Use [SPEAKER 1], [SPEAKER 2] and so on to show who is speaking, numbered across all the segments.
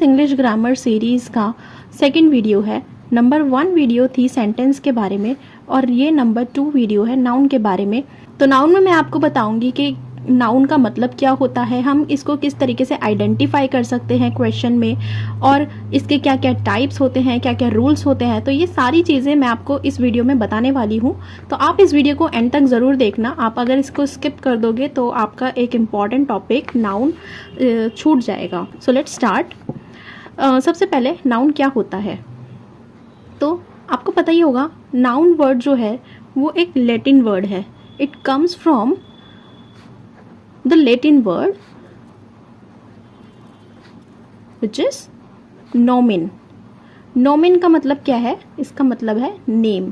[SPEAKER 1] Advance English grammar series का second video है। Number 1 video थी सेंटेंस के बारे में और ये नंबर 2 वीडियो है नाउन के बारे में। तो नाउन में मैं आपको बताऊंगी कि नाउन का मतलब क्या होता है, हम इसको किस तरीके से आइडेंटिफाई कर सकते हैं क्वेश्चन में, और इसके क्या क्या टाइप्स होते हैं, क्या क्या रूल्स होते हैं। तो ये सारी चीज़ें मैं आपको इस वीडियो में बताने वाली हूँ। तो आप इस वीडियो को एंड तक ज़रूर देखना। आप अगर इसको स्किप कर दोगे तो आपका एक इम्पॉर्टेंट टॉपिक नाउन छूट जाएगा। So let's start. सबसे पहले नाउन क्या होता है, तो आपको पता ही होगा नाउन वर्ड जो है वो एक लैटिन वर्ड है। It comes from the Latin word which is nomen. Nomen का मतलब क्या है, इसका मतलब है नेम।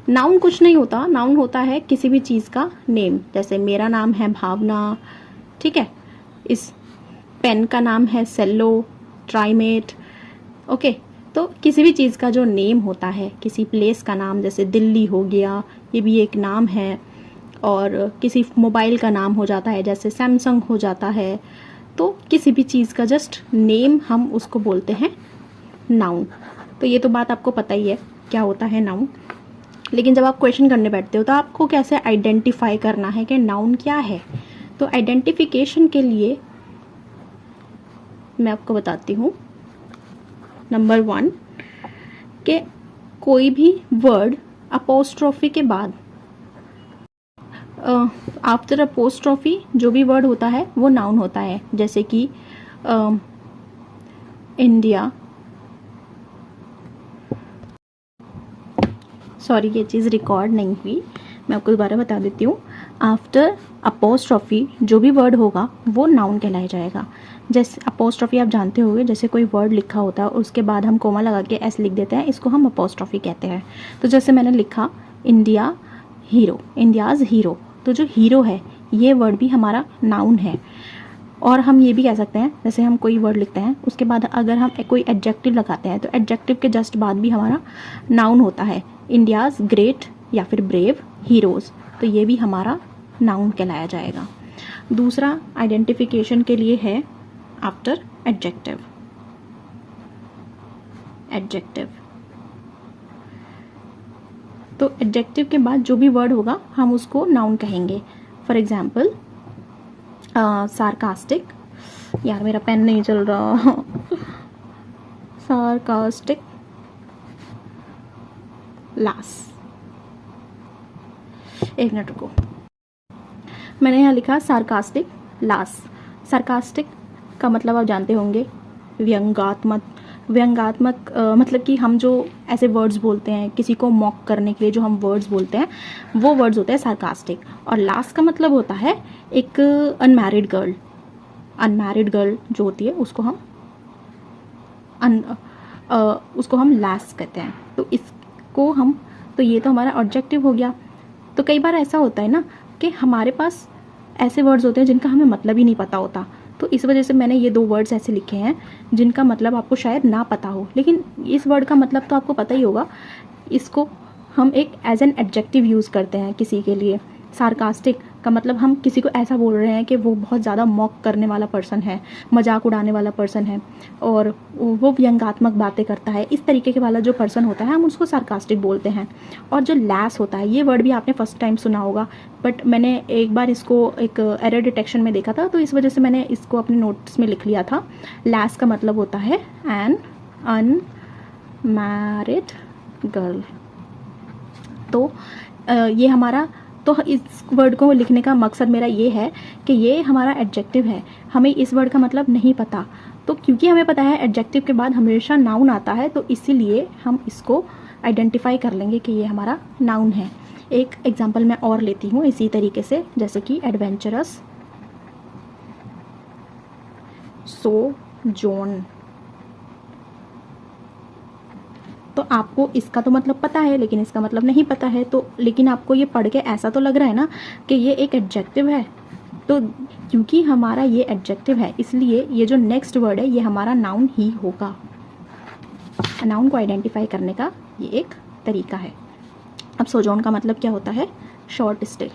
[SPEAKER 1] नाउन कुछ नहीं होता, नाउन होता है किसी भी चीज़ का नेम। जैसे मेरा नाम है भावना, ठीक है, इस पेन का नाम है सेलो, ट्राइमेट, ओके। तो किसी भी चीज़ का जो नेम होता है, किसी प्लेस का नाम, जैसे दिल्ली हो गया, ये भी एक नाम है। और किसी मोबाइल का नाम हो जाता है, जैसे सैमसंग हो जाता है। तो किसी भी चीज़ का जस्ट नेम हम उसको बोलते हैं नाउन। तो ये तो बात आपको पता ही है क्या होता है नाउन। लेकिन जब आप क्वेश्चन करने बैठते हो तो आपको कैसे आइडेंटिफाई करना है कि नाउन क्या है। तो आइडेंटिफिकेशन के लिए मैं आपको बताती हूँ। नंबर 1 कि कोई भी वर्ड अपोस्ट्रोफी के बाद, आफ्टर अपोस्ट्रोफी जो भी वर्ड होता है वो नाउन होता है। जैसे कि इंडिया, सॉरी ये चीज़ रिकॉर्ड नहीं हुई, मैं आपको दोबारा बता देती हूँ। आफ्टर अपोस्ट्रोफी जो भी वर्ड होगा वो नाउन कहलाया जाएगा। जैसे अपोस्ट्रोफी आप जानते होंगे, जैसे कोई वर्ड लिखा होता है उसके बाद हम कोमा लगा के ऐसे लिख देते हैं, इसको हम अपोस्ट्रोफी कहते हैं। तो जैसे मैंने लिखा इंडिया हीरो, इंडियाज़ हीरो, तो जो हीरो है ये वर्ड भी हमारा नाउन है। और हम ये भी कह सकते हैं, जैसे हम कोई वर्ड लिखते हैं उसके बाद अगर हम कोई एडजेक्टिव लगाते हैं तो एडजेक्टिव के जस्ट बाद भी हमारा नाउन होता है। इंडियाज़ ग्रेट या फिर ब्रेव हीरोज़, तो ये भी हमारा नाउन कहलाया जाएगा। दूसरा आइडेंटिफिकेशन के लिए है आफ्टर एडजेक्टिव। एडजेक्टिव तो एडजेक्टिव के बाद जो भी वर्ड होगा हम उसको नाउन कहेंगे। फॉर एग्जाम्पल सार्कास्टिक, यार मेरा पेन नहीं चल रहा सार्कास्टिक, लास, एक मिनट रुको, मैंने यहाँ लिखा सार्कास्टिक लास। सार्कास्टिक का मतलब आप जानते होंगे व्यंग्यात्मक। व्यंग्यात्मक मतलब कि हम जो ऐसे वर्ड्स बोलते हैं किसी को मॉक करने के लिए, जो हम वर्ड्स बोलते हैं वो वर्ड्स होते हैं सार्कास्टिक। और लास का मतलब होता है एक अनमैरिड गर्ल। अनमैरिड गर्ल जो होती है उसको हम लास कहते हैं। तो इसको हम, तो ये तो हमारा ऑब्जेक्टिव हो गया। तो कई बार ऐसा होता है ना कि हमारे पास ऐसे वर्ड्स होते हैं जिनका हमें मतलब ही नहीं पता होता। तो इस वजह से मैंने ये 2 वर्ड्स ऐसे लिखे हैं जिनका मतलब आपको शायद ना पता हो, लेकिन इस वर्ड का मतलब तो आपको पता ही होगा। इसको हम एक एज एन एडजेक्टिव यूज़ करते हैं किसी के लिए। सार्कास्टिक का मतलब हम किसी को ऐसा बोल रहे हैं कि वो बहुत ज़्यादा मॉक करने वाला पर्सन है, मजाक उड़ाने वाला पर्सन है और वो व्यंग्यात्मक बातें करता है। इस तरीके के वाला जो पर्सन होता है हम उसको सार्कास्टिक बोलते हैं। और जो लैस होता है, ये वर्ड भी आपने फर्स्ट टाइम सुना होगा, बट मैंने एक बार इसको एक एरर डिटेक्शन में देखा था तो इस वजह से मैंने इसको अपने नोट्स में लिख लिया था। लैस का मतलब होता है एन अनमैरिड गर्ल। तो ये हमारा, तो इस वर्ड को लिखने का मकसद मेरा ये है कि ये हमारा एडजेक्टिव है, हमें इस वर्ड का मतलब नहीं पता। तो क्योंकि हमें पता है एडजेक्टिव के बाद हमेशा नाउन आता है, तो इसीलिए हम इसको आइडेंटिफाई कर लेंगे कि ये हमारा नाउन है। एक एग्जांपल मैं और लेती हूँ इसी तरीके से, जैसे कि एडवेंचरस, सोजोन। तो आपको इसका तो मतलब पता है लेकिन इसका मतलब नहीं पता है। तो लेकिन आपको ये पढ़ के ऐसा तो लग रहा है ना कि ये एक एडजेक्टिव है। तो क्योंकि हमारा ये एडजेक्टिव है इसलिए ये जो नेक्स्ट वर्ड है ये हमारा नाउन ही होगा। नाउन को आइडेंटिफाई करने का ये एक तरीका है। अब सोजोन का मतलब क्या होता है, शॉर्ट स्टे।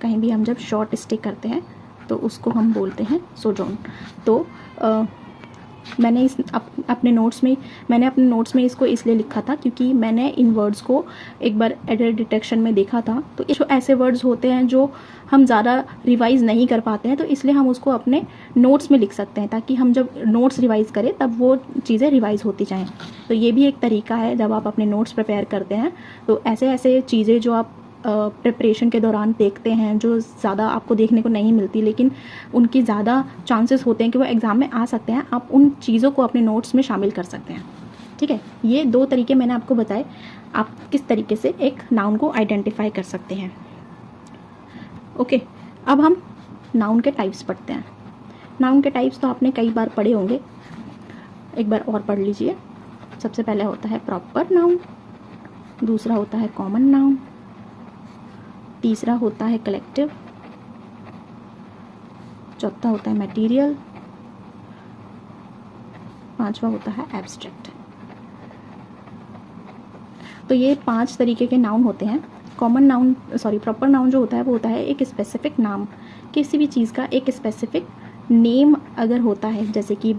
[SPEAKER 1] कहीं भी हम जब शॉर्ट स्टे करते हैं तो उसको हम बोलते हैं सोजोन। तो मैंने अपने नोट्स में इसको इसलिए लिखा था क्योंकि मैंने इन वर्ड्स को एक बार एरर डिटेक्शन में देखा था। तो ये ऐसे वर्ड्स होते हैं जो हम ज़्यादा रिवाइज नहीं कर पाते हैं, तो इसलिए हम उसको अपने नोट्स में लिख सकते हैं ताकि हम जब नोट्स रिवाइज करें तब वो चीज़ें रिवाइज होती जाएँ। तो ये भी एक तरीका है जब आप अपने नोट्स प्रिपेयर करते हैं। तो ऐसे ऐसे चीज़ें जो आप प्रिपरेशन के दौरान देखते हैं, जो ज़्यादा आपको देखने को नहीं मिलती लेकिन उनकी ज़्यादा चांसेस होते हैं कि वो एग्ज़ाम में आ सकते हैं, आप उन चीज़ों को अपने नोट्स में शामिल कर सकते हैं। ठीक है, ये 2 तरीके मैंने आपको बताए, आप किस तरीके से एक नाउन को आइडेंटिफाई कर सकते हैं। ओके, अब हम नाउन के टाइप्स पढ़ते हैं। नाउन के टाइप्स तो आपने कई बार पढ़े होंगे, एक बार और पढ़ लीजिए। सबसे पहले होता है प्रॉपर नाउन, दूसरा होता है कॉमन नाउन, तीसरा होता है कलेक्टिव, चौथा होता है मटेरियल, पांचवा होता है एब्स्ट्रैक्ट। तो ये 5 तरीके के नाउन होते हैं। प्रॉपर नाउन जो होता है वो होता है एक स्पेसिफिक नाम, किसी भी चीज़ का एक स्पेसिफिक नेम अगर होता है, जैसे कि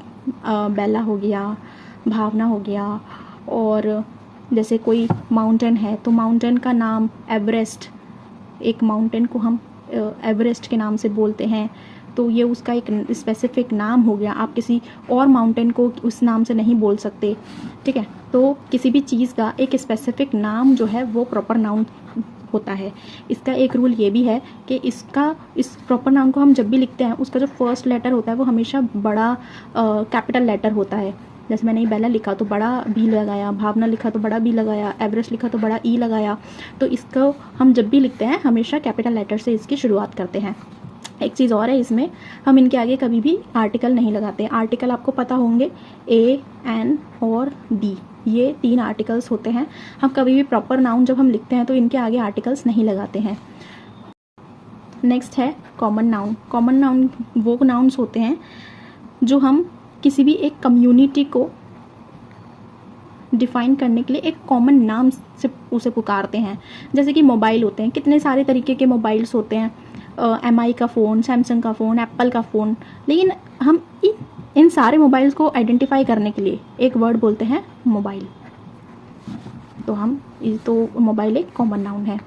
[SPEAKER 1] बेला हो गया, भावना हो गया, और जैसे कोई माउंटेन है तो माउंटेन का नाम एवरेस्ट, एक माउंटेन को हम एवरेस्ट के नाम से बोलते हैं, तो ये उसका एक स्पेसिफिक नाम हो गया। आप किसी और माउंटेन को उस नाम से नहीं बोल सकते। ठीक है, तो किसी भी चीज़ का एक स्पेसिफिक नाम जो है वो प्रॉपर नाउन होता है। इसका एक रूल ये भी है कि इस प्रॉपर नाउन को हम जब भी लिखते हैं उसका जो फर्स्ट लेटर होता है वो हमेशा बड़ा कैपिटल लेटर होता है। जैसे मैंने बेला लिखा तो बड़ा बी लगाया, भावना लिखा तो बड़ा बी लगाया, एवरेस्ट लिखा तो बड़ा ई लगाया। तो इसको हम जब भी लिखते हैं हमेशा कैपिटल लेटर से इसकी शुरुआत करते हैं। एक चीज़ और है, इसमें हम इनके आगे कभी भी आर्टिकल नहीं लगाते। आर्टिकल आपको पता होंगे, ए, एन और डी, ये 3 आर्टिकल्स होते हैं। हम कभी भी प्रॉपर नाउन जब हम लिखते हैं तो इनके आगे आर्टिकल्स नहीं लगाते हैं। नेक्स्ट है कॉमन नाउन। कॉमन नाउन वो नाउन्स होते हैं जो हम किसी भी एक कम्युनिटी को डिफाइन करने के लिए एक कॉमन नाम से उसे पुकारते हैं। जैसे कि मोबाइल होते हैं, कितने सारे तरीके के मोबाइल्स होते हैं, MI का फ़ोन, सैमसंग का फ़ोन, एप्पल का फ़ोन, लेकिन हम इन सारे मोबाइल्स को आइडेंटिफाई करने के लिए एक वर्ड बोलते हैं मोबाइल। तो मोबाइल एक कॉमन नाउन है।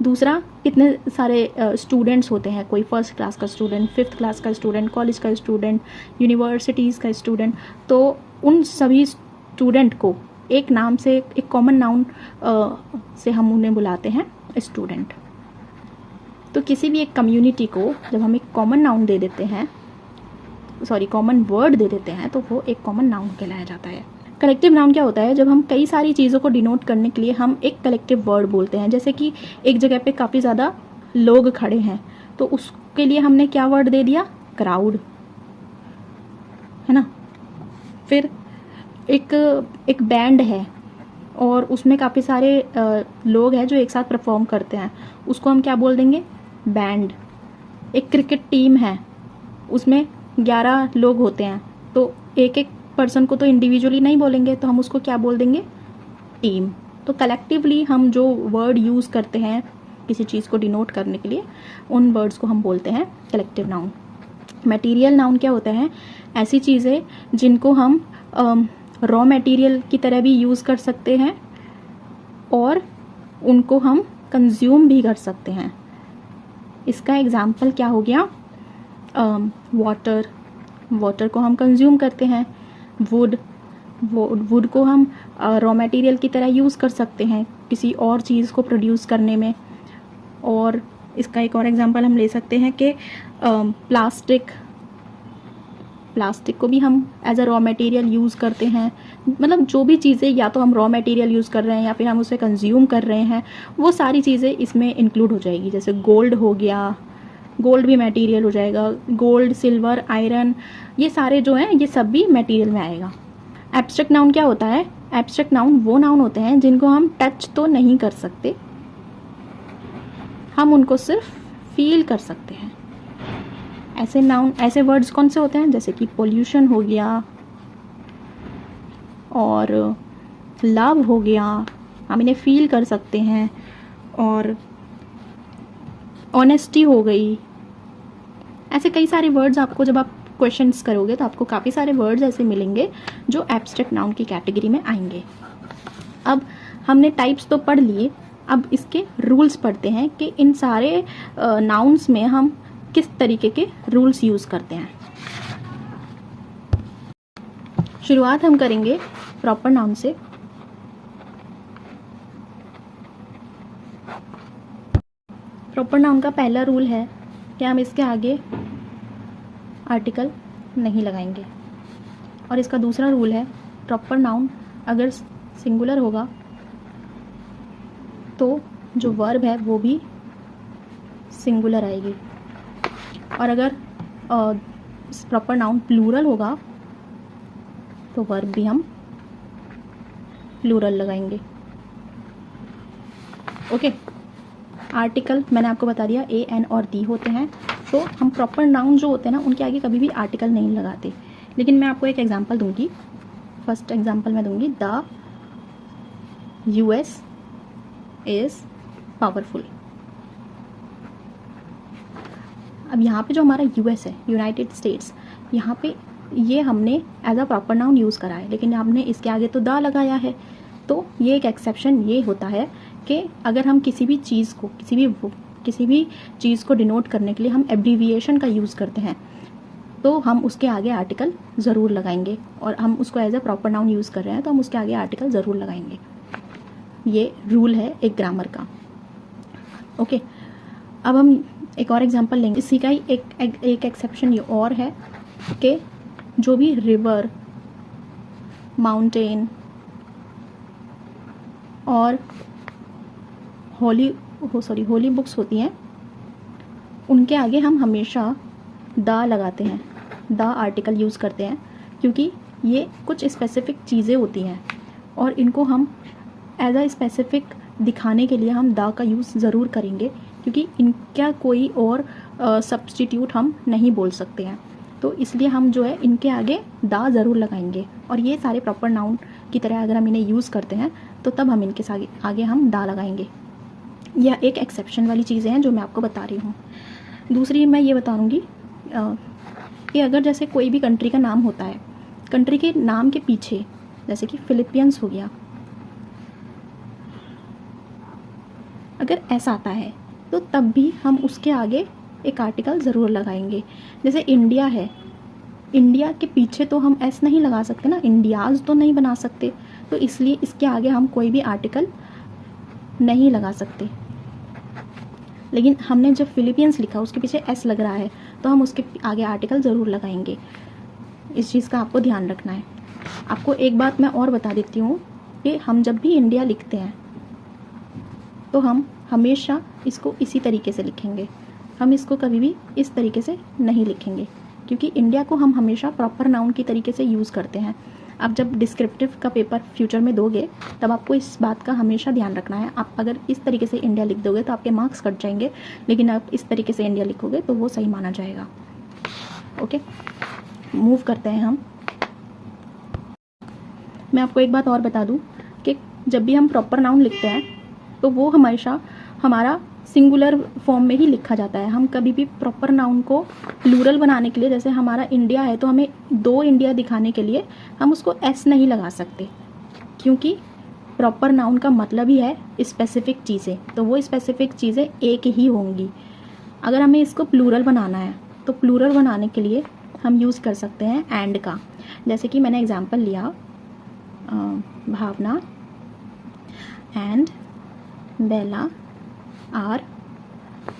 [SPEAKER 1] दूसरा, कितने सारे स्टूडेंट्स होते हैं, कोई फर्स्ट क्लास का स्टूडेंट, 5th क्लास का स्टूडेंट, कॉलेज का स्टूडेंट, यूनिवर्सिटीज़ का स्टूडेंट, तो उन सभी स्टूडेंट को एक नाम से, एक कॉमन नाउन से हम उन्हें बुलाते हैं स्टूडेंट। तो किसी भी एक कम्युनिटी को जब हम एक कॉमन नाउन दे देते हैं, कॉमन वर्ड दे देते हैं, तो वो एक कॉमन नाउन कहलाया जाता है। कलेक्टिव नाउन क्या होता है, जब हम कई सारी चीज़ों को डिनोट करने के लिए हम एक कलेक्टिव वर्ड बोलते हैं। जैसे कि एक जगह पे काफ़ी ज़्यादा लोग खड़े हैं तो उसके लिए हमने क्या वर्ड दे दिया, क्राउड, है ना। फिर एक बैंड है और उसमें काफ़ी सारे लोग हैं जो एक साथ परफॉर्म करते हैं, उसको हम क्या बोल देंगे, बैंड। एक क्रिकेट टीम है, उसमें 11 लोग होते हैं, तो एक एक पर्सन को तो इंडिविजुअली नहीं बोलेंगे, तो हम उसको क्या बोल देंगे, टीम। तो कलेक्टिवली हम जो वर्ड यूज़ करते हैं किसी चीज़ को डिनोट करने के लिए, उन वर्ड्स को हम बोलते हैं कलेक्टिव नाउन। मटेरियल नाउन क्या होता है, ऐसी चीज़ें जिनको हम रॉ मटेरियल की तरह भी यूज़ कर सकते हैं और उनको हम कंज्यूम भी कर सकते हैं। इसका एग्जाम्पल क्या हो गया, वाटर को हम कंज्यूम करते हैं। वुड को हम रॉ मटेरियल की तरह यूज़ कर सकते हैं किसी और चीज़ को प्रोड्यूस करने में। और इसका एक और एग्जांपल हम ले सकते हैं कि प्लास्टिक को भी हम as a raw material use करते हैं। मतलब जो भी चीज़ें या तो हम रॉ मटेरियल यूज़ कर रहे हैं या फिर हम उसे कंज्यूम कर रहे हैं, वो सारी चीज़ें इसमें इंक्लूड हो जाएगी। जैसे गोल्ड हो गया, गोल्ड भी मटेरियल हो जाएगा, गोल्ड, सिल्वर, आयरन, ये सारे जो हैं ये सब भी मटेरियल में आएगा। एब्स्ट्रैक्ट नाउन क्या होता है, एब्स्ट्रैक्ट नाउन वो नाउन होते हैं जिनको हम टच तो नहीं कर सकते, हम उनको सिर्फ फील कर सकते हैं। ऐसे वर्ड्स कौन से होते हैं, जैसे कि पोल्यूशन हो गया और लव हो गया, हम इन्हें फील कर सकते हैं। और ऑनेस्टी हो गई, ऐसे कई सारे वर्ड्स आपको जब आप क्वेश्चंस करोगे तो आपको काफ़ी सारे वर्ड्स ऐसे मिलेंगे जो एब्स्ट्रैक्ट नाउन की कैटेगरी में आएंगे। अब हमने टाइप्स तो पढ़ लिए, अब इसके रूल्स पढ़ते हैं कि इन सारे नाउन्स में हम किस तरीके के रूल्स यूज़ करते हैं। शुरुआत हम करेंगे प्रॉपर नाउन से। प्रॉपर नाउन का पहला रूल है कि हम इसके आगे आर्टिकल नहीं लगाएंगे, और इसका दूसरा रूल है प्रॉपर नाउन अगर सिंगुलर होगा तो जो वर्ब है वो भी सिंगुलर आएगी, और अगर प्रॉपर नाउन प्लूरल होगा तो वर्ब भी हम प्लूरल लगाएंगे। ओके, आर्टिकल मैंने आपको बता दिया ए, एन और दी होते हैं, तो हम प्रॉपर नाउन जो होते हैं ना उनके आगे कभी भी आर्टिकल नहीं लगाते। लेकिन मैं आपको एक एग्जांपल दूंगी। फर्स्ट एग्जांपल मैं दूंगी, द US इज़ पावरफुल। अब यहाँ पे जो हमारा US है, यूनाइटेड स्टेट्स, यहाँ पे ये हमने as a proper noun use करा है, लेकिन हमने इसके आगे तो द लगाया है। तो ये एक एक्सेप्शन ये होता है कि अगर हम किसी भी चीज़ को डिनोट करने के लिए हम एब्रीविएशन का यूज़ करते हैं तो हम उसके आगे आर्टिकल ज़रूर लगाएंगे, और हम उसको as a proper noun use कर रहे हैं तो हम उसके आगे आर्टिकल ज़रूर लगाएंगे। ये रूल है एक ग्रामर का। ओके, अब हम एक और एग्जांपल लेंगे। इसी का ही एक एक्सेप्शन ये और है कि जो भी रिवर, माउंटेन और होली बुक्स होती हैं उनके आगे हम हमेशा द लगाते हैं, द आर्टिकल यूज़ करते हैं, क्योंकि ये कुछ स्पेसिफिक चीज़ें होती हैं और इनको हम एज अ स्पेसिफिक दिखाने के लिए हम द का यूज़ ज़रूर करेंगे, क्योंकि इनका कोई और सब्स्टिट्यूट हम नहीं बोल सकते हैं। तो इसलिए हम जो है इनके आगे द ज़रूर लगाएंगे, और ये सारे प्रॉपर नाउन की तरह अगर हम इन्हें यूज़ करते हैं तो तब हम इनके आगे हम द लगाएंगे। यह एक एक्सेप्शन वाली चीज़ें हैं जो मैं आपको बता रही हूँ। दूसरी मैं ये बताऊँगी कि अगर जैसे कोई भी कंट्री का नाम होता है, कंट्री के नाम के पीछे जैसे कि फिलीपींस हो गया, अगर ऐसा आता है तो तब भी हम उसके आगे एक आर्टिकल ज़रूर लगाएंगे। जैसे इंडिया है, इंडिया के पीछे तो हम एस नहीं लगा सकते ना, इंडियाज़ तो नहीं बना सकते, तो इसलिए इसके आगे हम कोई भी आर्टिकल नहीं लगा सकते। लेकिन हमने जब फिलीपींस लिखा उसके पीछे एस लग रहा है तो हम उसके आगे आर्टिकल ज़रूर लगाएंगे। इस चीज़ का आपको ध्यान रखना है। आपको एक बात मैं और बता देती हूँ कि हम जब भी इंडिया लिखते हैं तो हम हमेशा इसको इसी तरीके से लिखेंगे, हम इसको कभी भी इस तरीके से नहीं लिखेंगे, क्योंकि इंडिया को हम हमेशा प्रॉपर नाउन की तरीके से यूज़ करते हैं। आप जब डिस्क्रिप्टिव का पेपर फ्यूचर में दोगे तब आपको इस बात का हमेशा ध्यान रखना है। आप अगर इस तरीके से इंडिया लिख दोगे तो आपके मार्क्स कट जाएंगे, लेकिन आप इस तरीके से इंडिया लिखोगे तो वो सही माना जाएगा। ओके, मूव करते हैं हम। मैं आपको एक बात और बता दूं कि जब भी हम प्रॉपर नाउन लिखते हैं तो वो हमेशा हमारा सिंगुलर फॉर्म में ही लिखा जाता है। हम कभी भी प्रॉपर नाउन को प्लूरल बनाने के लिए, जैसे हमारा इंडिया है तो हमें 2 इंडिया दिखाने के लिए हम उसको एस नहीं लगा सकते, क्योंकि प्रॉपर नाउन का मतलब ही है स्पेसिफिक चीज़ें, तो वो स्पेसिफिक चीज़ें एक ही होंगी। अगर हमें इसको प्लूरल बनाना है तो प्लूरल बनाने के लिए हम यूज़ कर सकते हैं एंड का। जैसे कि मैंने एग्जाम्पल लिया, भावना एंड बेला आर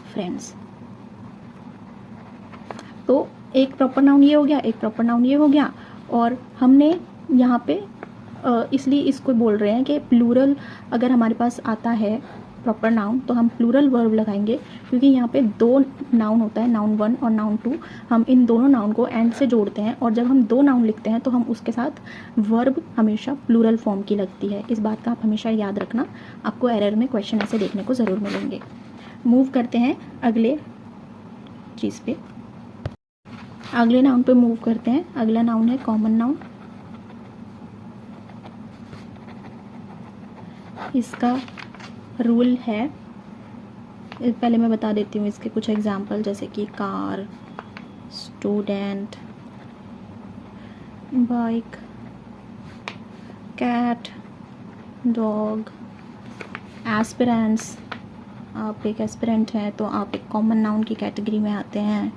[SPEAKER 1] फ्रेंड्स, तो एक प्रॉपर नाउन ये हो गया, एक प्रॉपर नाउन ये हो गया, और हमने यहाँ पे इसलिए इसको बोल रहे हैं कि प्लूरल अगर हमारे पास आता है प्रॉपर नाउन तो हम प्लूरल वर्ब लगाएंगे, क्योंकि यहाँ पे 2 नाउन होता है, नाउन 1 और नाउन 2। हम इन दोनों नाउन को एंड से जोड़ते हैं, और जब हम 2 नाउन लिखते हैं तो हम उसके साथ वर्ब हमेशा प्लूरल फॉर्म की लगती है। इस बात का आप हमेशा याद रखना, आपको एरर में क्वेश्चन ऐसे देखने को ज़रूर मिलेंगे। मूव करते हैं अगले चीज़ पे, अगले नाउन पे मूव करते हैं। अगला नाउन है कॉमन नाउन। इसका रूल है, पहले मैं बता देती हूँ इसके कुछ एग्जाम्पल, जैसे कि car, student, bike, cat, dog, aspirants. आप एक एस्पिरेंट हैं तो आप एक कॉमन नाउन की कैटेगरी में आते हैं,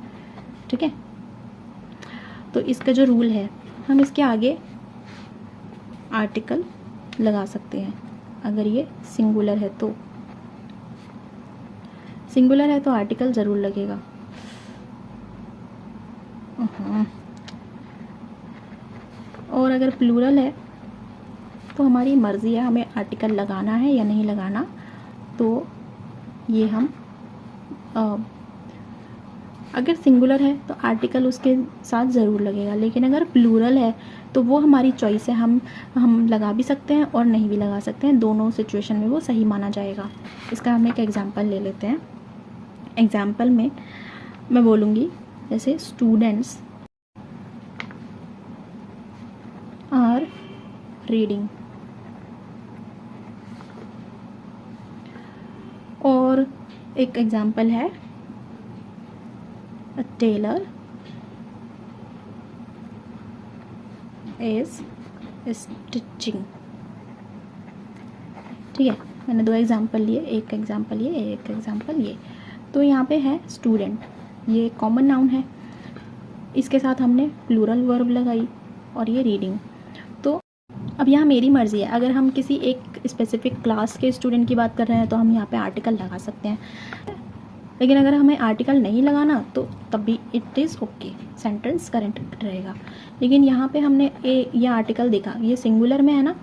[SPEAKER 1] ठीक है। तो इसका जो रूल है, हम इसके आगे आर्टिकल लगा सकते हैं अगर ये सिंगुलर है तो। सिंगुलर है तो आर्टिकल ज़रूर लगेगा। और अगर प्लूरल है तो हमारी मर्ज़ी है हमें आर्टिकल लगाना है या नहीं लगाना। तो ये हम अगर सिंगुलर है तो आर्टिकल उसके साथ ज़रूर लगेगा, लेकिन अगर प्लूरल है तो वो हमारी चॉइस है, हम लगा भी सकते हैं और नहीं भी लगा सकते हैं, दोनों सिचुएशन में वो सही माना जाएगा। इसका हम एक एग्जांपल ले लेते हैं। एग्जांपल में मैं बोलूँगी जैसे स्टूडेंट्स आर रीडिंग, और एक एग्जांपल है A tailor is stitching। ठीक है, मैंने दो एग्जांपल लिए, एक एग्जांपल ये, एक एग्जांपल ये। तो यहाँ पे है स्टूडेंट, ये कॉमन नाउन है, इसके साथ हमने प्लूरल वर्ब लगाई, और ये रीडिंग। तो अब यहाँ मेरी मर्ज़ी है, अगर हम किसी एक स्पेसिफिक क्लास के स्टूडेंट की बात कर रहे हैं तो हम यहाँ पे आर्टिकल लगा सकते हैं, लेकिन अगर हमें आर्टिकल नहीं लगाना तो तब भी it is okay, sentence correct रहेगा। लेकिन यहाँ पे हमने ये आर्टिकल देखा, ये सिंगुलर में है ना,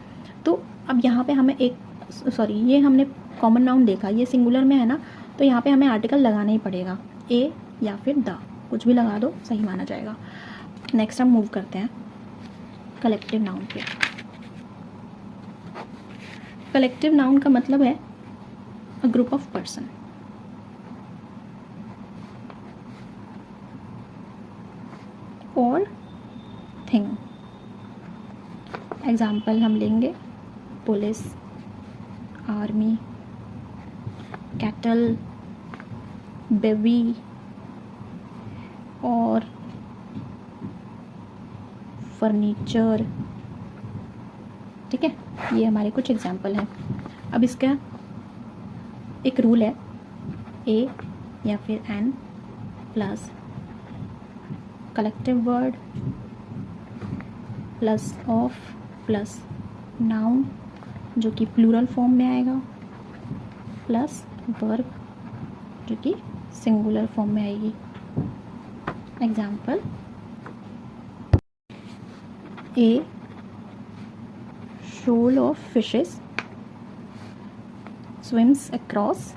[SPEAKER 1] तो अब यहाँ पे हमें ये हमने कॉमन नाउन देखा, ये सिंगुलर में है ना, तो यहाँ पे हमें आर्टिकल लगाना ही पड़ेगा, ए या फिर द, कुछ भी लगा दो सही माना जाएगा। नेक्स्ट हम मूव करते हैं कलेक्टिव नाउन पे। कलेक्टिव नाउन का मतलब है अ ग्रुप ऑफ पर्सन। और थिंग। एग्जाम्पल हम लेंगे पुलिस, आर्मी, कैटल, बेबी और फर्नीचर। ठीक है, ये हमारे कुछ एग्जाम्पल हैं। अब इसका एक रूल है, ए या फिर an plus collective word plus of plus noun जो कि प्लूरल फॉर्म में आएगा प्लस वर्ब जो कि सिंगुलर फॉर्म में आएगी। Example, a shoal of fishes swims across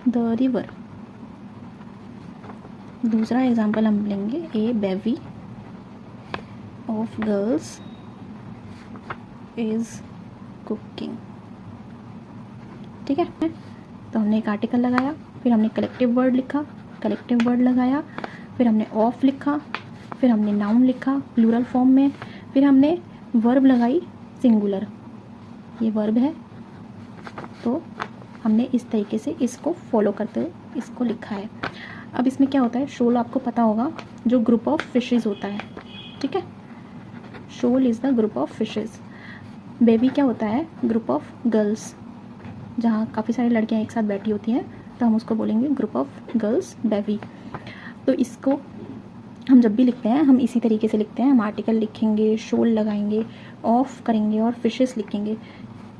[SPEAKER 1] the river। दूसरा एग्जाम्पल हम लेंगे, a baby of girls is cooking. ठीक है, तो हमने एक आर्टिकल लगाया, फिर हमने कलेक्टिव वर्ड लिखा, कलेक्टिव वर्ड लगाया, फिर हमने ऑफ लिखा, फिर हमने नाउन लिखा प्लूरल फॉर्म में, फिर हमने वर्ब लगाई सिंगुलर, ये वर्ब है, तो हमने इस तरीके से इसको फॉलो करते हुए इसको लिखा है। अब इसमें क्या होता है, शोल आपको पता होगा जो ग्रुप ऑफ फिशेस होता है। ठीक है, shoal is the group of fishes. Baby क्या होता है, ग्रुप ऑफ गर्ल्स, जहाँ काफ़ी सारी लड़कियाँ एक साथ बैठी होती हैं तो हम उसको बोलेंगे ग्रुप ऑफ गर्ल्स बेबी। तो इसको हम जब भी लिखते हैं हम इसी तरीके से लिखते हैं, हम आर्टिकल लिखेंगे, शोल लगाएंगे, ऑफ करेंगे और फिशेस लिखेंगे।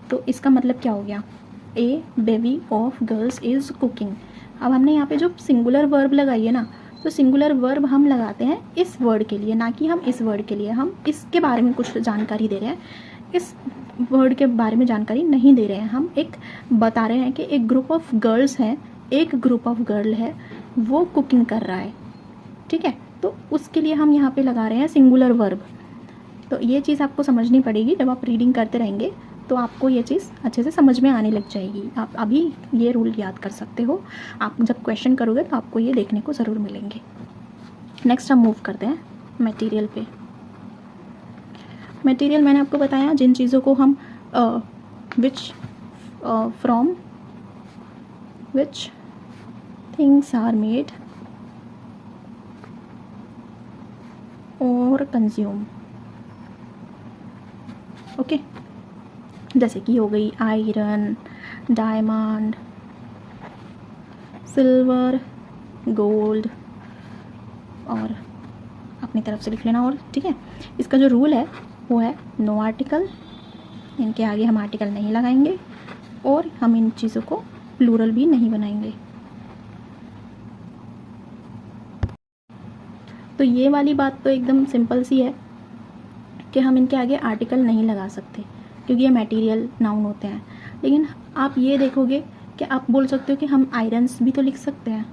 [SPEAKER 1] तो इसका मतलब क्या हो गया, a baby of girls is cooking. अब हमने यहाँ पे जो सिंगुलर वर्ब लगाई है ना, तो सिंगुलर वर्ब हम लगाते हैं इस वर्ड के लिए, ना कि हम इस वर्ड के लिए। हम इसके बारे में कुछ जानकारी दे रहे हैं, इस वर्ड के बारे में जानकारी नहीं दे रहे हैं। हम एक बता रहे हैं कि एक ग्रुप ऑफ गर्ल्स है, एक ग्रुप ऑफ गर्ल है, वो कुकिंग कर रहा है। ठीक है, तो उसके लिए हम यहाँ पे लगा रहे हैं सिंगुलर वर्ब। तो ये चीज़ आपको समझनी पड़ेगी, जब आप रीडिंग करते रहेंगे तो आपको ये चीज़ अच्छे से समझ में आने लग जाएगी। आप अभी ये रूल याद कर सकते हो, आप जब क्वेश्चन करोगे तो आपको ये देखने को ज़रूर मिलेंगे। नेक्स्ट हम मूव करते हैं मटेरियल पे। मटेरियल मैंने आपको बताया जिन चीज़ों को हम which from which things are made और कंज्यूम। ओके, जैसे कि हो गई आयरन, डायमंड, सिल्वर, गोल्ड, और अपनी तरफ से लिख लेना। और ठीक है, इसका जो रूल है वो है नो आर्टिकल, इनके आगे हम आर्टिकल नहीं लगाएंगे और हम इन चीज़ों को प्लूरल भी नहीं बनाएंगे। तो ये वाली बात तो एकदम सिंपल सी है कि हम इनके आगे आर्टिकल नहीं लगा सकते क्योंकि ये मटेरियल नाउन होते हैं। लेकिन आप ये देखोगे कि आप बोल सकते हो कि हम आयरन्स भी तो लिख सकते हैं,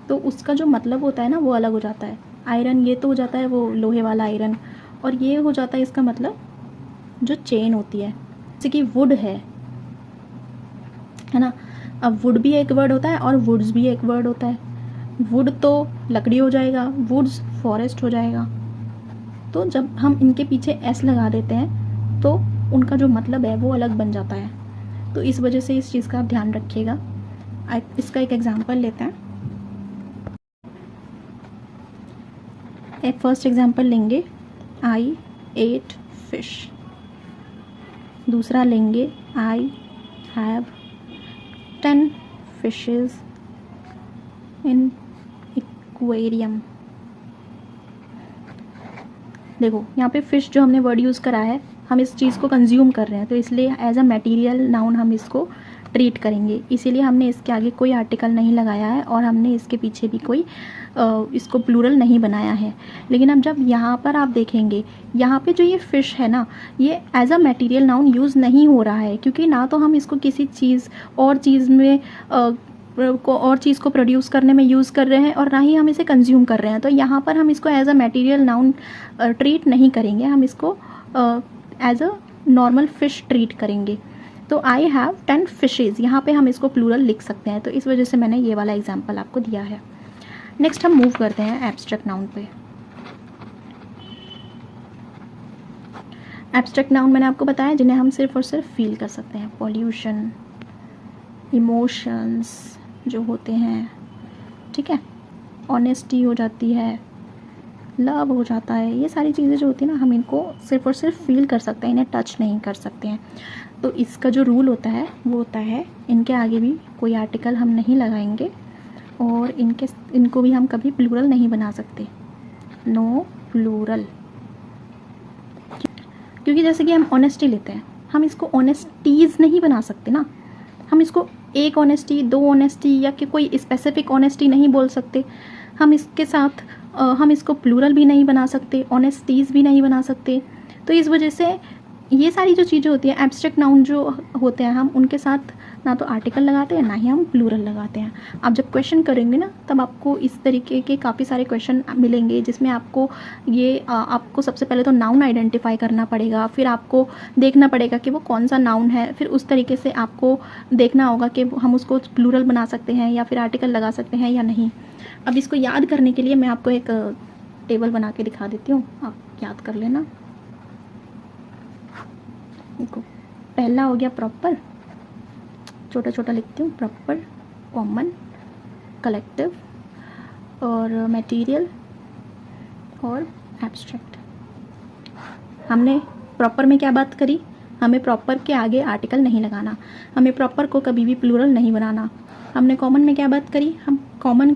[SPEAKER 1] तो उसका जो मतलब होता है ना वो अलग हो जाता है। आयरन ये तो हो जाता है वो लोहे वाला आयरन, और ये हो जाता है इसका मतलब जो चेन होती है, जैसे कि वुड है ना। अब वुड भी एक वर्ड होता है और वुड्स भी एक वर्ड होता है। वुड तो लकड़ी हो जाएगा, वुड्स फॉरेस्ट हो जाएगा। तो जब हम इनके पीछे एस लगा देते हैं तो उनका जो मतलब है वो अलग बन जाता है। तो इस वजह से इस चीज़ का आप ध्यान रखिएगा। इसका एक एग्जांपल लेते हैं। एक फर्स्ट एग्जांपल लेंगे, आई एट फिश। दूसरा लेंगे, I have 10 fishes in aquarium. देखो यहाँ पे फ़िश जो हमने वर्ड यूज़ करा है, हम इस चीज़ को कंज्यूम कर रहे हैं, तो इसलिए एज अ मटेरियल नाउन हम इसको ट्रीट करेंगे। इसीलिए हमने इसके आगे कोई आर्टिकल नहीं लगाया है और हमने इसके पीछे भी कोई इसको प्लूरल नहीं बनाया है। लेकिन अब जब यहाँ पर आप देखेंगे, यहाँ पे जो ये फ़िश है ना, ये as a material noun use नहीं हो रहा है, क्योंकि ना तो हम इसको किसी चीज़ और चीज़ में और चीज़ को प्रोड्यूस करने में यूज़ कर रहे हैं और ना ही हम इसे कंज्यूम कर रहे हैं। तो यहाँ पर हम इसको as a material noun treat नहीं करेंगे, हम इसको as a normal fish treat करेंगे। तो आई हैव 10 फिशेज़, यहाँ पे हम इसको प्लूरल लिख सकते हैं। तो इस वजह से मैंने ये वाला एग्जाम्पल आपको दिया है। नेक्स्ट हम मूव करते हैं एब्स्ट्रैक्ट नाउन पे। एब्स्ट्रैक्ट नाउन मैंने आपको बताया जिन्हें हम सिर्फ और सिर्फ फील कर सकते हैं। पॉल्यूशन, इमोशंस जो होते हैं, ठीक है, ऑनेस्टी हो जाती है, लव हो जाता है, ये सारी चीज़ें जो होती हैं ना, हम इनको सिर्फ और सिर्फ फील कर सकते हैं, इन्हें टच नहीं कर सकते हैं। तो इसका जो रूल होता है वो होता है इनके आगे भी कोई आर्टिकल हम नहीं लगाएंगे और इनको भी हम कभी प्लूरल नहीं बना सकते, नो प्लूरल। क्योंकि जैसे कि हम ऑनेस्टी लेते हैं, हम इसको ऑनेस्टीज़ नहीं बना सकते ना, हम इसको एक ऑनेस्टी, दो ऑनेस्टी या कि कोई स्पेसिफिक ऑनेस्टी नहीं बोल सकते। हम इसके साथ हम इसको प्लूरल भी नहीं बना सकते, ऑनेस्टीज़ भी नहीं बना सकते। तो इस वजह से ये सारी जो चीज़ें होती हैं, एब्स्ट्रैक्ट नाउन जो होते हैं, हम उनके साथ ना तो आर्टिकल लगाते हैं ना ही हम प्लूरल लगाते हैं। आप जब क्वेश्चन करेंगे ना, तब आपको इस तरीके के काफ़ी सारे क्वेश्चन मिलेंगे जिसमें आपको आपको सबसे पहले तो नाउन आइडेंटिफाई करना पड़ेगा, फिर आपको देखना पड़ेगा कि वो कौन सा नाउन है, फिर उस तरीके से आपको देखना होगा कि हम उसको प्लूरल बना सकते हैं या फिर आर्टिकल लगा सकते हैं या नहीं। अब इसको याद करने के लिए मैं आपको एक टेबल बना के दिखा देती हूँ, आप याद कर लेना। देखो, पहला हो गया प्रॉपर, छोटा छोटा लिखती हूँ, प्रॉपर, कॉमन, कलेक्टिव और मटेरियल और एब्स्ट्रैक्ट। हमने प्रॉपर में क्या बात करी, हमें प्रॉपर के आगे आर्टिकल नहीं लगाना, हमें प्रॉपर को कभी भी प्लूरल नहीं बनाना। हमने कॉमन में क्या बात करी, हम कॉमन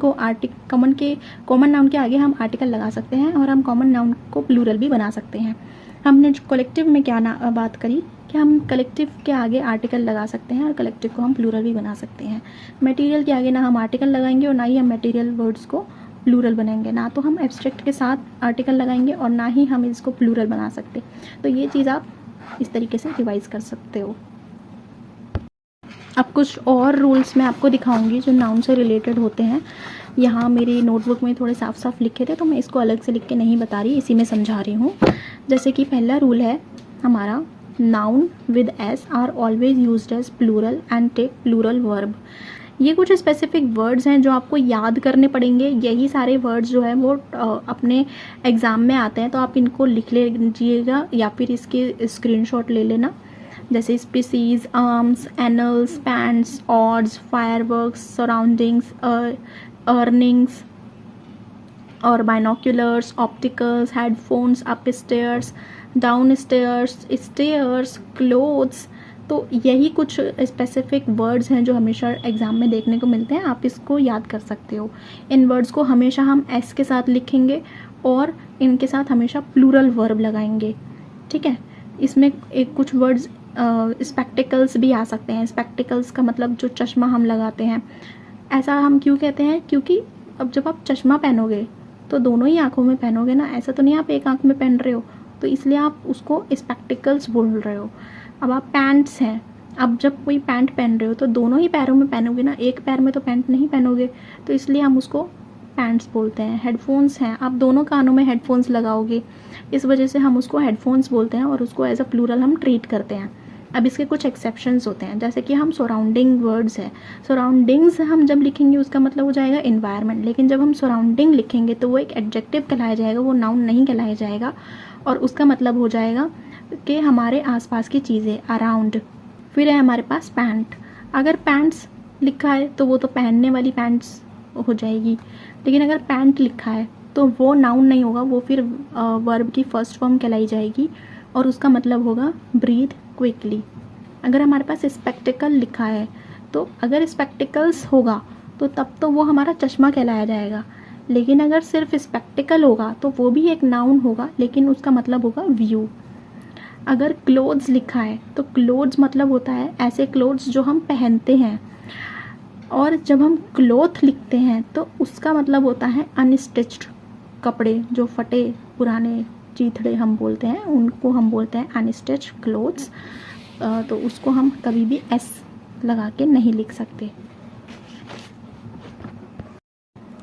[SPEAKER 1] नाउन के आगे हम आर्टिकल लगा सकते हैं और हम कॉमन नाउन को प्लूरल भी बना सकते हैं। हमने कलेक्टिव में क्या बात करी कि हम कलेक्टिव के आगे आर्टिकल लगा सकते हैं और कलेक्टिव को हम प्लूरल भी बना सकते हैं। मटेरियल के आगे ना हम आर्टिकल लगाएंगे और ना ही हम मटेरियल वर्ड्स को प्लूरल बनाएंगे, ना तो हम एब्स्ट्रैक्ट के साथ आर्टिकल लगाएंगे और ना ही हम इसको प्लूरल बना सकते। तो ये चीज़ आप इस तरीके से रिवाइज कर सकते हो। अब कुछ और रूल्स मैं आपको दिखाऊंगी जो नाउन से रिलेटेड होते हैं। यहाँ मेरी नोटबुक में थोड़े साफ साफ लिखे थे तो मैं इसको अलग से लिख के नहीं बता रही, इसी में समझा रही हूँ। जैसे कि पहला रूल है हमारा, noun with s are always used as plural and take plural verb. ये कुछ स्पेसिफिक वर्ड्स हैं जो आपको याद करने पड़ेंगे। यही सारे वर्ड्स जो है वो अपने एग्ज़ाम में आते हैं, तो आप इनको लिख लीजिएगा या फिर इसके स्क्रीनशॉट ले लेना। जैसे species, arms, annals, pants, odds, fireworks, surroundings, earnings, और binoculars, opticals, headphones, upstairs, downstairs, stairs, clothes. तो यही कुछ स्पेसिफिक वर्ड्स हैं जो हमेशा एग्ज़ाम में देखने को मिलते हैं, आप इसको याद कर सकते हो। इन वर्ड्स को हमेशा हम एस के साथ लिखेंगे और इनके साथ हमेशा प्लूरल वर्ब लगाएंगे, ठीक है। इसमें एक कुछ वर्ड्स स्पेक्टिकल्स भी आ सकते हैं। स्पेक्टिकल्स का मतलब जो चश्मा हम लगाते हैं। ऐसा हम क्यों कहते हैं, क्योंकि अब जब आप चश्मा पहनोगे तो दोनों ही आँखों में पहनोगे ना, ऐसा तो नहीं आप एक आँख में पहन रहे हो, तो इसलिए आप उसको स्पेक्टिकल्स बोल रहे हो। अब आप पैंट्स हैं, अब जब कोई पैंट पहन रहे हो तो दोनों ही पैरों में पहनोगे ना, एक पैर में तो पैंट नहीं पहनोगे, तो इसलिए हम उसको पैंट्स बोलते हैं। हेडफोन्स हैं, आप दोनों कानों में हेडफोन्स लगाओगे, इस वजह से हम उसको हेडफोन्स बोलते हैं और उसको एज अ प्लूरल हम ट्रीट करते हैं। अब इसके कुछ एक्सेप्शंस होते हैं, जैसे कि हम सराउंडिंग वर्ड्स है, सराउंडिंग्स हम जब लिखेंगे उसका मतलब हो जाएगा इन्वायरमेंट, लेकिन जब हम सराउंडिंग लिखेंगे तो वो एक एडजेक्टिव कहलाया जाएगा, वो नाउन नहीं कहलाया जाएगा, और उसका मतलब हो जाएगा कि हमारे आसपास की चीज़ें, अराउंड। फिर है हमारे पास पैंट, अगर पैंट्स लिखा है तो वो तो पहनने वाली पैंट्स हो जाएगी, लेकिन अगर पैंट लिखा है तो वो नाउन नहीं होगा, वो फिर वर्ब की फर्स्ट फॉर्म कहलाई जाएगी और उसका मतलब होगा ब्रीथ क्विकली। अगर हमारे पास स्पेक्टिकल लिखा है तो अगर स्पेक्टिकल्स होगा तो तब तो वो हमारा चश्मा कहलाया जाएगा, लेकिन अगर सिर्फ स्पेक्टिकल होगा तो वो भी एक नाउन होगा, लेकिन उसका मतलब होगा व्यू। अगर क्लोथ्स लिखा है तो क्लोथ्स मतलब होता है ऐसे क्लोथ्स जो हम पहनते हैं, और जब हम क्लोथ लिखते हैं तो उसका मतलब होता है अनस्टिच्ड कपड़े, जो फटे पुराने चीथड़े हम बोलते हैं, उनको हम बोलते हैं अनस्टिच्ड क्लोथ्स। तो उसको हम कभी भी एस लगा के नहीं लिख सकते।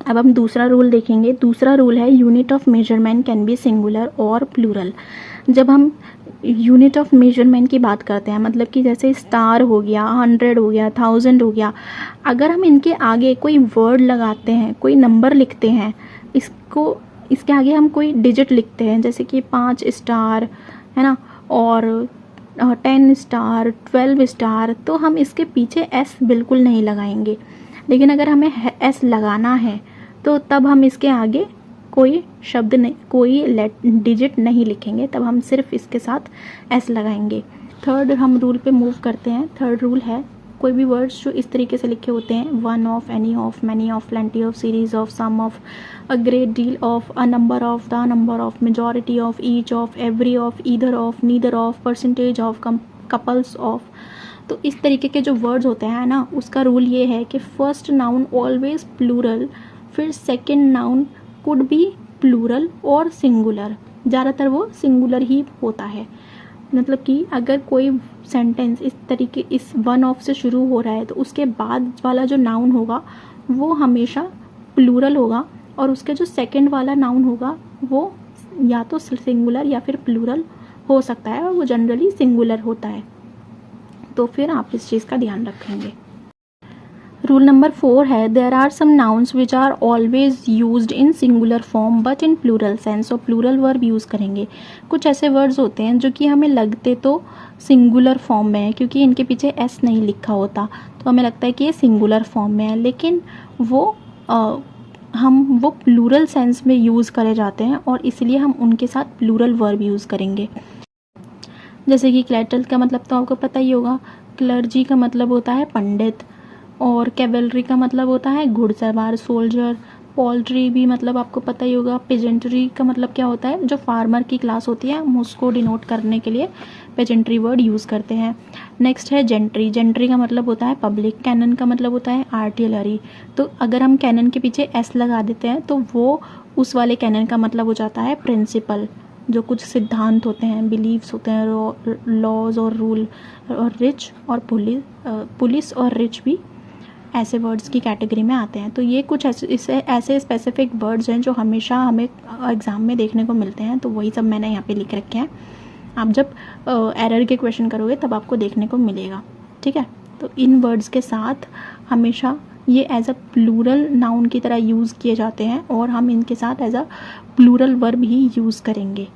[SPEAKER 1] अब हम दूसरा रूल देखेंगे। दूसरा रूल है unit of measurement can be singular और प्लूरल। जब हम यूनिट ऑफ मेजरमेंट की बात करते हैं, मतलब कि जैसे स्टार हो गया, 100 हो गया, 1000 हो गया, अगर हम इनके आगे कोई वर्ड लगाते हैं, कोई नंबर लिखते हैं, इसके आगे हम कोई डिजिट लिखते हैं, जैसे कि 5 स्टार है ना, और 10 स्टार, 12 स्टार, तो हम इसके पीछे एस बिल्कुल नहीं लगाएंगे। लेकिन अगर हमें एस लगाना है तो तब हम इसके आगे कोई शब्द नहीं, कोई डिजिट नहीं लिखेंगे, तब हम सिर्फ इसके साथ एस लगाएंगे। थर्ड हम रूल पे मूव करते हैं। थर्ड रूल है कोई भी वर्ड्स जो इस तरीके से लिखे होते हैं, one of, any of, many of, plenty of, series of, some of, a great deal of, a number of, the number of, majority of, each of, every of, either of, neither of, percentage of, couples of. तो इस तरीके के जो words होते हैं ना, उसका rule ये है कि फर्स्ट नाउन ऑलवेज प्लूरल, फिर second noun could be plural और सिंगुलर, ज़्यादातर वो सिंगुलर ही होता है। मतलब कि अगर कोई सेंटेंस इस तरीके इस वन ऑफ से शुरू हो रहा है तो उसके बाद वाला जो नाउन होगा वो हमेशा प्लूरल होगा, और उसके जो सेकंड वाला नाउन होगा वो या तो सिंगुलर या फिर प्लूरल हो सकता है, और वो जनरली सिंगुलर होता है। तो फिर आप इस चीज़ का ध्यान रखेंगे। रूल नंबर 4 है there are some nouns which are always used in singular form but in plural sense. और प्लूरल वर्ब यूज़ करेंगे। कुछ ऐसे वर्ड्स होते हैं जो कि हमें लगते तो सिंगुलर फॉर्म में है, क्योंकि इनके पीछे एस नहीं लिखा होता, तो हमें लगता है कि ये सिंगुलर फॉर्म में है, लेकिन वो प्लूरल सेंस में यूज़ करे जाते हैं, और इसलिए हम उनके साथ प्लूरल वर्ब यूज़ करेंगे। जैसे कि क्लैटल का मतलब तो आपको पता ही होगा, क्लर्जी का मतलब होता है पंडित, और कैवलरी का मतलब होता है घुड़सवार, सोल्जर। पोल्ट्री भी मतलब आपको पता ही होगा। पेजेंट्री का मतलब क्या होता है, जो फार्मर की क्लास होती है, हम उसको डिनोट करने के लिए पेजेंट्री वर्ड यूज़ करते हैं। नेक्स्ट है जेंट्री। जेंट्री का मतलब होता है पब्लिक। कैनन का मतलब होता है आर्टिलरी। तो अगर हम कैनन के पीछे एस लगा देते हैं तो वो उस वाले कैनन का मतलब हो जाता है प्रिंसिपल, जो कुछ सिद्धांत होते हैं, बिलीव्स होते हैं, लॉज और रूल। और रिच और पुलिस और रिच भी ऐसे वर्ड्स की कैटेगरी में आते हैं। तो ये कुछ ऐसे स्पेसिफिक वर्ड्स हैं जो हमेशा हमें एग्ज़ाम में देखने को मिलते हैं, तो वही सब मैंने यहाँ पे लिख रखे हैं। आप जब एरर के क्वेश्चन करोगे तब आपको देखने को मिलेगा, ठीक है। तो इन वर्ड्स के साथ हमेशा ये एज अ प्लूरल नाउन की तरह यूज़ किए जाते हैं, और हम इनके साथ एज अ प्लूरल वर्ब ही यूज़ करेंगे।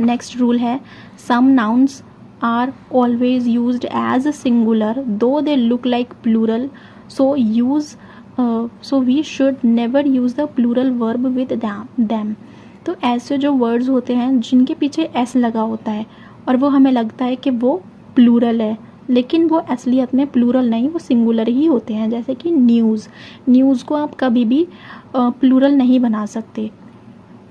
[SPEAKER 1] नेक्स्ट रूल है some nouns are always used as a singular though they look like plural, so use so we should never use the plural verb with them. तो ऐसे जो words होते हैं जिनके पीछे एस लगा होता है और वो हमें लगता है कि वो प्लूरल है, लेकिन वो असलियत में प्लूरल नहीं, वो सिंगुलर ही होते हैं। जैसे कि न्यूज़, न्यूज़ को आप कभी भी प्लूरल नहीं बना सकते,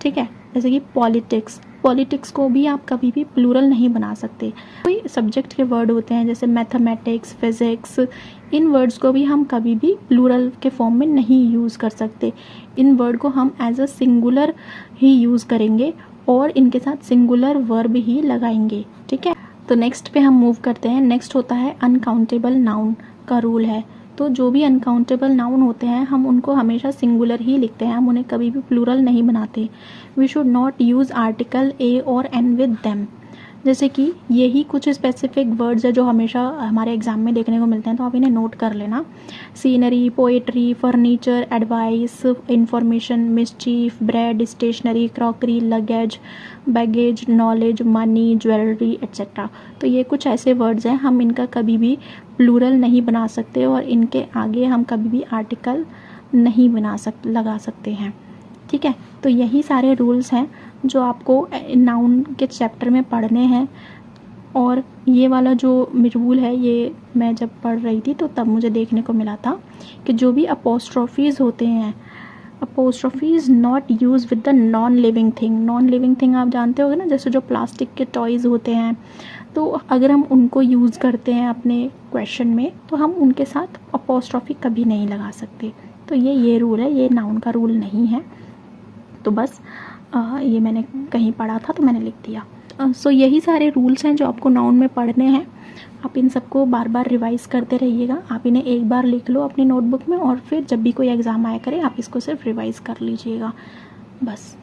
[SPEAKER 1] ठीक है। जैसे कि पॉलिटिक्स, पॉलिटिक्स को भी आप कभी भी प्लूरल नहीं बना सकते। कोई सब्जेक्ट के वर्ड होते हैं जैसे मैथमेटिक्स, फिज़िक्स, इन वर्ड्स को भी हम कभी भी प्लूरल के फॉर्म में नहीं यूज़ कर सकते। इन वर्ड को हम एज अ सिंगुलर ही यूज़ करेंगे और इनके साथ सिंगुलर वर्ब ही लगाएंगे, ठीक है। तो नेक्स्ट पे हम मूव करते हैं। नेक्स्ट होता है अनकाउंटेबल नाउन का रूल है। तो जो भी अनकाउंटेबल नाउन होते हैं हम उनको हमेशा सिंगुलर ही लिखते हैं, हम उन्हें कभी भी प्लूरल नहीं बनाते। We should not use article a और एन विद देम। जैसे कि यही कुछ स्पेसिफिक वर्ड्स है जो हमेशा हमारे एग्जाम में देखने को मिलते हैं, तो आप इन्हें नोट कर लेना। Scenery, poetry, furniture, advice, information, mischief, bread, stationery, crockery, luggage, baggage, knowledge, money, jewellery etcetera. तो ये कुछ ऐसे वर्ड्स हैं, हम इनका कभी भी प्लूरल नहीं बना सकते और इनके आगे हम कभी भी आर्टिकल नहीं लगा सकते हैं, ठीक है। तो यही सारे रूल्स हैं जो आपको नाउन के चैप्टर में पढ़ने हैं। और ये वाला जो रूल है ये मैं जब पढ़ रही थी तो तब मुझे देखने को मिला था कि जो भी अपोस्ट्रोफीज़ होते हैं, apostrophes not use with the non living thing. Non living thing आप जानते होगे ना, जैसे जो प्लास्टिक के टॉयज़ होते हैं, तो अगर हम उनको यूज़ करते हैं अपने क्वेश्चन में तो हम उनके साथ अपोस्ट्रोफी कभी नहीं लगा सकते। तो ये रूल है, ये नाउन का रूल नहीं है। तो बस ये मैंने कहीं पढ़ा था तो मैंने लिख दिया। सो यही सारे रूल्स हैं जो आपको नाउन में पढ़ने हैं। आप इन सबको बार बार रिवाइज़ करते रहिएगा। आप इन्हें एक बार लिख लो अपनी नोटबुक में और फिर जब भी कोई एग्ज़ाम आया करे आप इसको सिर्फ रिवाइज़ कर लीजिएगा, बस।